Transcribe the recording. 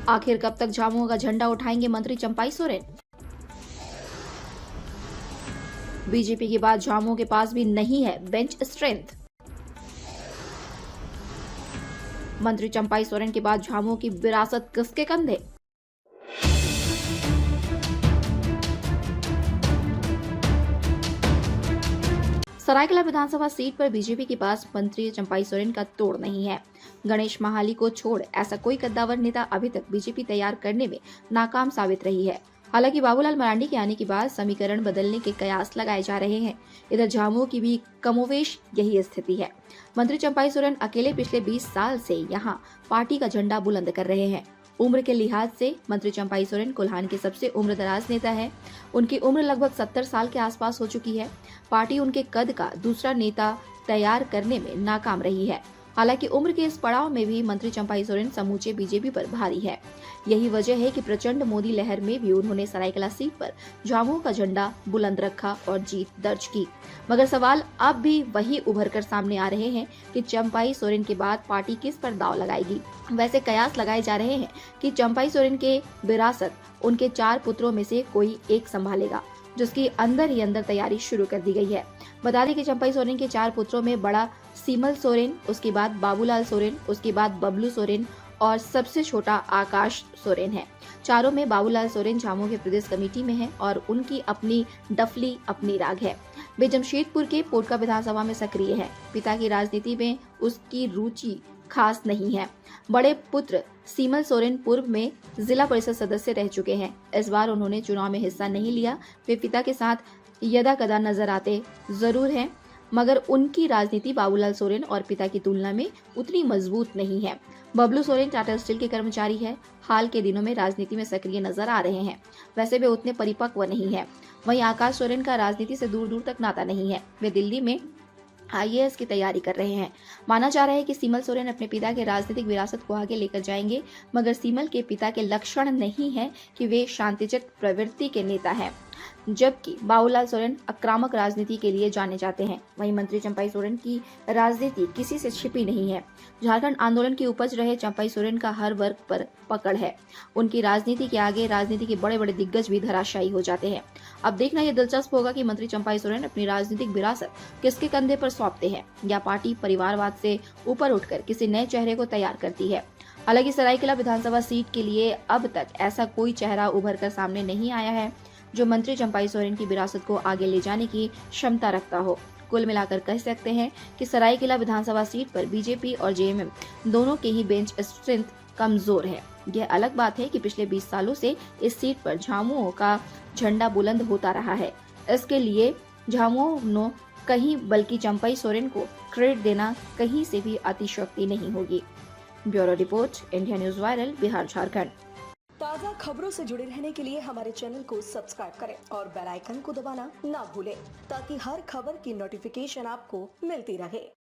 आखिर कब तक झामुमो का झंडा उठाएंगे मंत्री चंपाई सोरेन? बीजेपी के बाद झामुमो के पास भी नहीं है बेंच स्ट्रेंथ। मंत्री चंपाई सोरेन के बाद झामुमो की विरासत किसके कंधे? सरायकेला विधानसभा सीट पर बीजेपी के पास मंत्री चंपाई सोरेन का तोड़ नहीं है। गणेश महाली को छोड़ ऐसा कोई कद्दावर नेता अभी तक बीजेपी तैयार करने में नाकाम साबित रही है। हालांकि बाबूलाल मरांडी के आने के बाद समीकरण बदलने के कयास लगाए जा रहे हैं। इधर झामुमो की भी कमोवेश यही स्थिति है। मंत्री चंपाई सोरेन अकेले पिछले 20 साल से यहां पार्टी का झंडा बुलंद कर रहे हैं। उम्र के लिहाज से मंत्री चंपाई सोरेन कोल्हान के सबसे उम्रदराज नेता है। उनकी उम्र लगभग 70 साल के आसपास हो चुकी है। पार्टी उनके कद का दूसरा नेता तैयार करने में नाकाम रही है। हालांकि उम्र के इस पड़ाव में भी मंत्री चंपाई सोरेन समूचे बीजेपी पर भारी है। यही वजह है कि प्रचंड मोदी लहर में भी उन्होंने सरायकेला सीट पर झामुमो का झंडा बुलंद रखा और जीत दर्ज की। मगर सवाल अब भी वही उभर कर सामने आ रहे हैं कि चंपाई सोरेन के बाद पार्टी किस पर दांव लगाएगी। वैसे कयास लगाए जा रहे हैं कि चंपाई सोरेन के विरासत उनके 4 पुत्रों में से कोई एक संभालेगा, जिसकी अंदर ही अंदर तैयारी शुरू कर दी गई है। बता दें कि चंपाई सोरेन के 4 पुत्रों में बड़ा सीमल सोरेन, उसके बाद बाबूलाल सोरेन, उसके बाद बबलू सोरेन और सबसे छोटा आकाश सोरेन है। चारों में बाबूलाल सोरेन झामुमो के प्रदेश कमेटी में है और उनकी अपनी डफली अपनी राग है। वे जमशेदपुर के पोटका विधानसभा में सक्रिय है। पिता की राजनीति में उसकी रुचि खास नहीं है। बड़े पुत्र सीमल सोरेन पूर्व में जिला परिषद सदस्य रह चुके हैं। इस बार उन्होंने चुनाव में हिस्सा नहीं लिया। वे पिता के साथ यदा कदा नजर आते जरूर हैं, मगर उनकी राजनीति बाबूलाल सोरेन और पिता की तुलना में उतनी मजबूत नहीं है। बबलू सोरेन टाटा स्टील के कर्मचारी है। हाल के दिनों में राजनीति में सक्रिय नजर आ रहे हैं। वैसे वे उतने परिपक्व नहीं है। वहीं आकाश सोरेन का राजनीति से दूर दूर तक नाता नहीं है। वे दिल्ली में IAS की तैयारी कर रहे हैं। माना जा रहा है कि सीमल सोरेन अपने पिता के राजनीतिक विरासत को आगे लेकर जाएंगे, मगर सीमल के पिता के लक्षण नहीं है कि वे शांतिचित प्रवृत्ति के नेता हैं, जबकि बाबूलाल सोरेन आक्रामक राजनीति के लिए जाने जाते हैं। वहीं मंत्री चंपाई सोरेन की राजनीति किसी से छिपी नहीं है। झारखंड आंदोलन की उपज रहे चंपाई सोरेन का हर वर्ग पर पकड़ है। उनकी राजनीति के आगे राजनीति के बड़े बड़े दिग्गज भी धराशायी हो जाते हैं। अब देखना यह दिलचस्प होगा कि मंत्री चंपाई सोरेन अपनी राजनीतिक विरासत किसके कंधे पर सौंपते हैं, या पार्टी परिवारवाद से ऊपर उठकर किसी नए चेहरे को तैयार करती है। हालांकि सरायकेला विधानसभा सीट के लिए अब तक ऐसा कोई चेहरा उभर कर सामने नहीं आया है जो मंत्री चंपाई सोरेन की विरासत को आगे ले जाने की क्षमता रखता हो। कुल मिलाकर कह सकते हैं कि सरायकेला विधानसभा सीट पर बीजेपी और JMM दोनों के ही बेंच स्ट्रेंथ कमजोर है। यह अलग बात है कि पिछले 20 सालों से इस सीट पर झामुमो का झंडा बुलंद होता रहा है। इसके लिए झामुमो कहीं बल्कि चंपाई सोरेन को क्रेडिट देना कहीं से भी अतिशयोक्ति नहीं होगी। Bureau report, India news viral, Bihar Jharkhand. ताज़ा खबरों से जुड़े रहने के लिए हमारे चैनल को सब्सक्राइब करें और बेल आइकन को दबाना ना भूलें, ताकि हर खबर की नोटिफिकेशन आपको मिलती रहे।